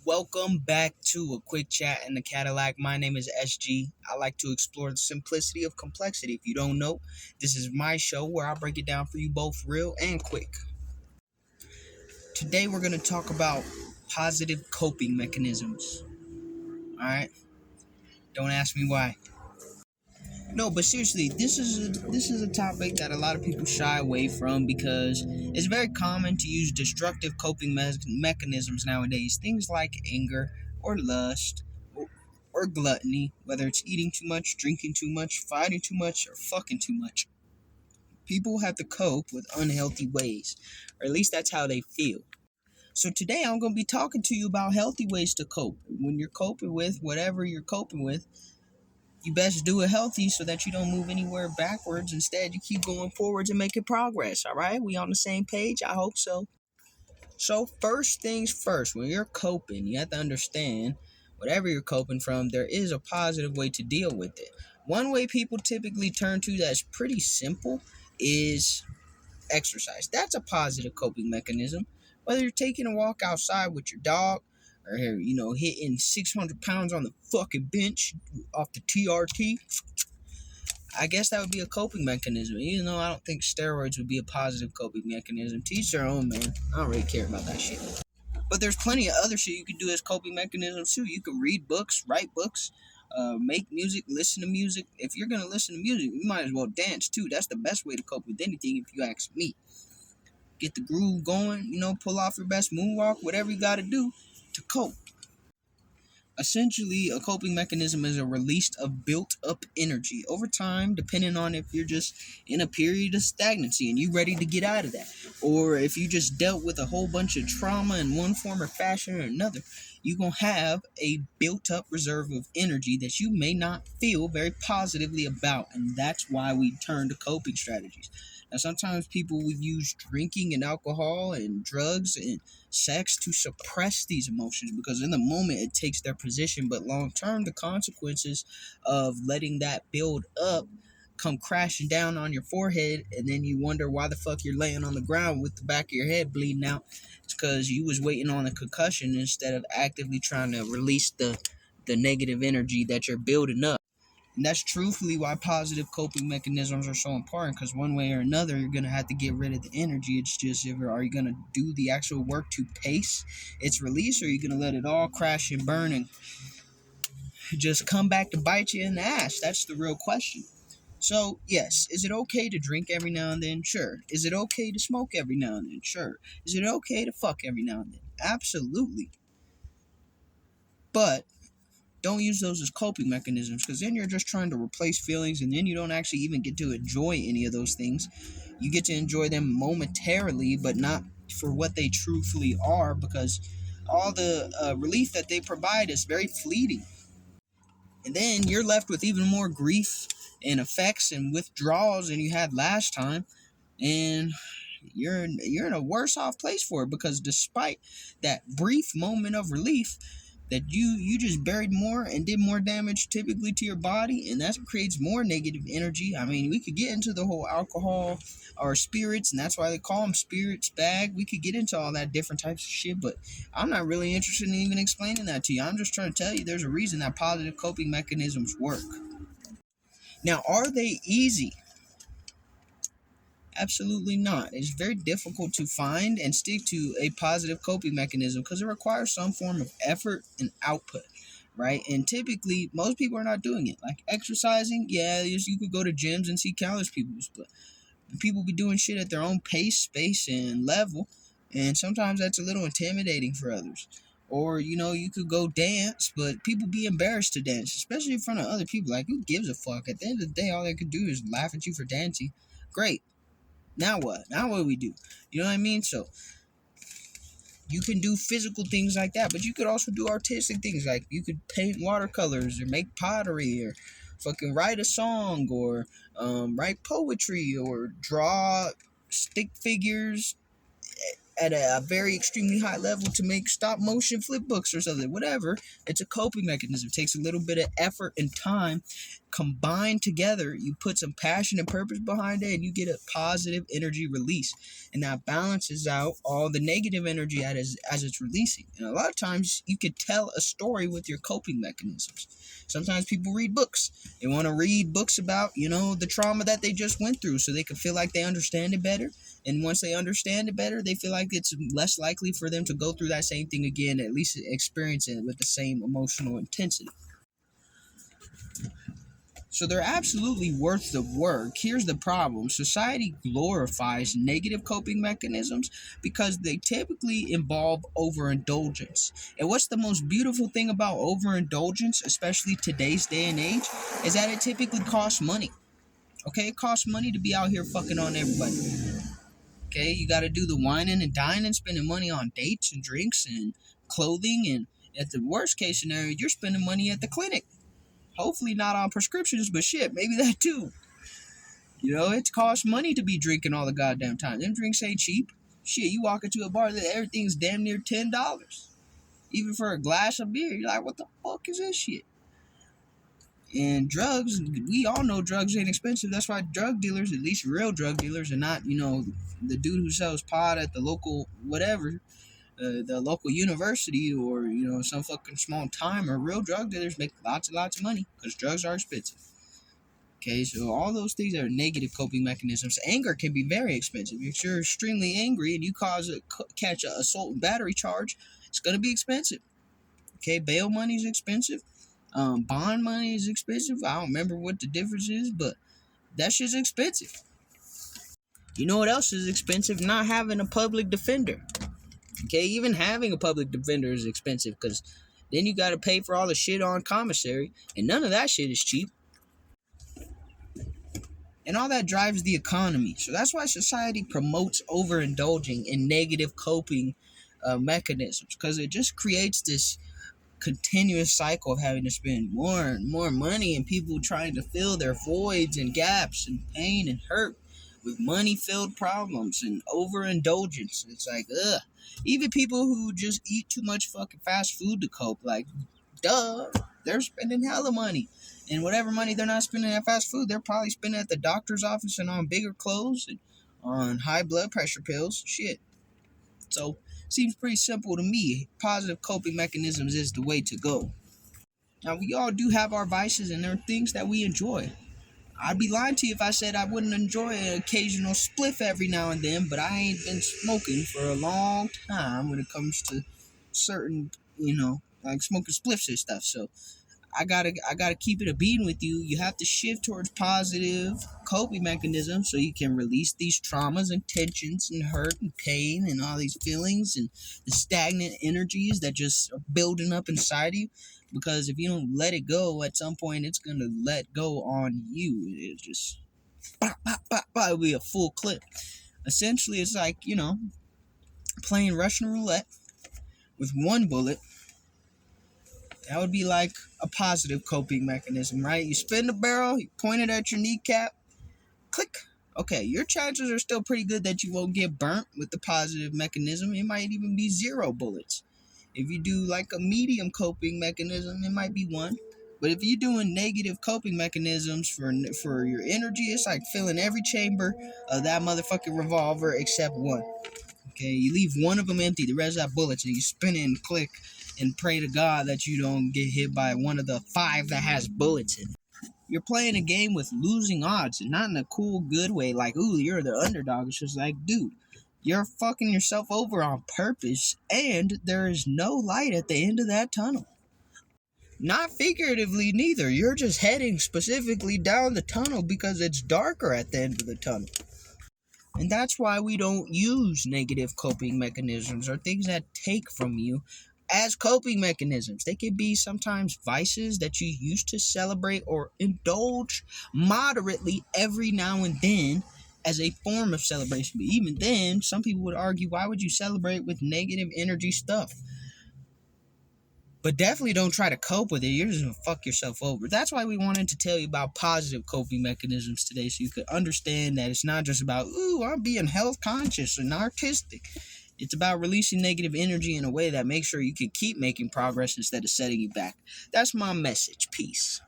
Welcome back to a quick chat in the Cadillac. My name is SG. I like to explore the simplicity of complexity. If you don't know, this is my show where I break it down for you both real and quick. Today we're going to talk about positive coping mechanisms. Alright? Don't ask me why. No, but seriously, this is a topic that a lot of people shy away from because it's very common to use destructive coping mechanisms nowadays. Things like anger or lust or gluttony, whether it's eating too much, drinking too much, fighting too much, or fucking too much. People have to cope with unhealthy ways, or at least that's how they feel. So today I'm going to be talking to you about healthy ways to cope. When you're coping with whatever you're coping with, you best do it healthy so that you don't move anywhere backwards. Instead, you keep going forwards and making progress. All right? We on the same page? I hope so. So first things first, when you're coping, you have to understand whatever you're coping from, there is a positive way to deal with it. One way people typically turn to that's pretty simple is exercise. That's a positive coping mechanism. Whether you're taking a walk outside with your dog or, hitting 600 pounds on the fucking bench off the TRT, I guess that would be a coping mechanism. Even though I don't think steroids would be a positive coping mechanism. To each their own, man. I don't really care about that shit. But there's plenty of other shit you can do as coping mechanisms too. You can read books, write books, make music, listen to music. If you're gonna listen to music, you might as well dance too. That's the best way to cope with anything, if you ask me. Get the groove going, pull off your best moonwalk, whatever you gotta do to cope. Essentially, a coping mechanism is a release of built-up energy over time, depending on if you're just in a period of stagnancy and you're ready to get out of that, or if you just dealt with a whole bunch of trauma in one form or fashion or another. You're going to have a built-up reserve of energy that you may not feel very positively about, and that's why we turn to coping strategies. Now, sometimes people will use drinking and alcohol and drugs and sex to suppress these emotions because in the moment it takes their position, but long term the consequences of letting that build up come crashing down on your forehead, and then you wonder why the fuck you're laying on the ground with the back of your head bleeding out. It's because you was waiting on a concussion instead of actively trying to release the negative energy that you're building up. And that's truthfully why positive coping mechanisms are so important, because one way or another, you're going to have to get rid of the energy. It's just, are you going to do the actual work to pace its release, or are you going to let it all crash and burn and just come back to bite you in the ass? That's the real question. So, yes, is it okay to drink every now and then? Sure. Is it okay to smoke every now and then? Sure. Is it okay to fuck every now and then? Absolutely. But don't use those as coping mechanisms, because then you're just trying to replace feelings, and then you don't actually even get to enjoy any of those things. You get to enjoy them momentarily, but not for what they truthfully are, because all the relief that they provide is very fleeting. And then you're left with even more grief and effects and withdrawals than you had last time, and you're in a worse off place for it, because despite that brief moment of relief, that you just buried more and did more damage typically to your body, and that creates more negative energy. I mean, we could get into the whole alcohol or spirits, and that's why they call them spirits bag. We could get into all that different types of shit, but I'm not really interested in even explaining that to you. I'm just trying to tell you there's a reason that positive coping mechanisms work. Now, are they easy? Absolutely not. It's very difficult to find and stick to a positive coping mechanism because it requires some form of effort and output, right? And typically, most people are not doing it. Like exercising, yeah, you could go to gyms and see countless people, but people be doing shit at their own pace, space, and level, and sometimes that's a little intimidating for others. Or, you could go dance, but people be embarrassed to dance, especially in front of other people. Like, who gives a fuck? At the end of the day, all they could do is laugh at you for dancing. Great. Now what? Now what do we do? You know what I mean? So you can do physical things like that, but you could also do artistic things. Like you could paint watercolors or make pottery or fucking write a song or write poetry or draw stick figures. at a very extremely high level to make stop motion flip books or something, whatever. It's a coping mechanism. It takes a little bit of effort and time combined together. You put some passion and purpose behind it, and you get a positive energy release, and that balances out all the negative energy as it's releasing. And a lot of times you could tell a story with your coping mechanisms. Sometimes people read books. They want to read books about, the trauma that they just went through so they can feel like they understand it better. And once they understand it better, they feel like it's less likely for them to go through that same thing again, at least experience it with the same emotional intensity. So they're absolutely worth the work. Here's the problem. Society glorifies negative coping mechanisms because they typically involve overindulgence. And what's the most beautiful thing about overindulgence, especially today's day and age, is that it typically costs money. Okay, it costs money to be out here fucking on everybody. Okay, you got to do the whining and dining, spending money on dates and drinks and clothing, and at the worst case scenario, you're spending money at the clinic. Hopefully not on prescriptions, but shit, maybe that too. It costs money to be drinking all the goddamn time. Them drinks ain't cheap. Shit, you walk into a bar, everything's damn near $10. Even for a glass of beer, you're like, what the fuck is this shit? And drugs, we all know drugs ain't expensive. That's why drug dealers, at least real drug dealers, and not, the dude who sells pot at the local whatever, the local university, or some fucking small time, or real drug dealers make lots and lots of money because drugs are expensive. Okay, so all those things are negative coping mechanisms. Anger can be very expensive. If you're extremely angry and you catch a assault and battery charge, it's going to be expensive. Okay, bail money is expensive. Bond money is expensive. I don't remember what the difference is, but that shit's expensive. You know what else is expensive? Not having a public defender. Okay, even having a public defender is expensive because then you got to pay for all the shit on commissary, and none of that shit is cheap. And all that drives the economy. So that's why society promotes overindulging in negative coping mechanisms, because it just creates this continuous cycle of having to spend more and more money, and people trying to fill their voids and gaps and pain and hurt with money-filled problems and overindulgence. It's like, ugh. Even people who just eat too much fucking fast food to cope, like, duh, they're spending hella money. And whatever money they're not spending at fast food, they're probably spending at the doctor's office and on bigger clothes and on high blood pressure pills. Shit. So, seems pretty simple to me. Positive coping mechanisms is the way to go. Now, we all do have our vices, and there are things that we enjoy. I'd be lying to you if I said I wouldn't enjoy an occasional spliff every now and then, but I ain't been smoking for a long time when it comes to certain, like smoking spliffs and stuff. So I gotta keep it a bean with you. You have to shift towards positive coping mechanisms so you can release these traumas and tensions and hurt and pain and all these feelings and the stagnant energies that just are building up inside you. Because if you don't let it go, at some point it's gonna let go on you. It'll just it'll be a full clip. Essentially, it's like playing Russian roulette with one bullet. That would be like a positive coping mechanism, right? You spin the barrel, you point it at your kneecap, click. Okay, your chances are still pretty good that you won't get burnt with the positive mechanism. It might even be 0 bullets. If you do like a medium coping mechanism, it might be 1. But if you're doing negative coping mechanisms for your energy, it's like filling every chamber of that motherfucking revolver except 1. Okay, you leave one of them empty, the rest are bullets, and you spin it and click and pray to God that you don't get hit by one of the 5 that has bullets in it. You're playing a game with losing odds, and not in a cool, good way, like, ooh, you're the underdog. It's just like, dude, you're fucking yourself over on purpose, and there is no light at the end of that tunnel. Not figuratively, neither. You're just heading specifically down the tunnel because it's darker at the end of the tunnel. And that's why we don't use negative coping mechanisms or things that take from you as coping mechanisms. They can be sometimes vices that you used to celebrate or indulge moderately every now and then as a form of celebration. But even then, some people would argue, why would you celebrate with negative energy stuff? But definitely don't try to cope with it. You're just going to fuck yourself over. That's why we wanted to tell you about positive coping mechanisms today, so you could understand that it's not just about, ooh, I'm being health conscious and artistic. It's about releasing negative energy in a way that makes sure you can keep making progress instead of setting you back. That's my message. Peace.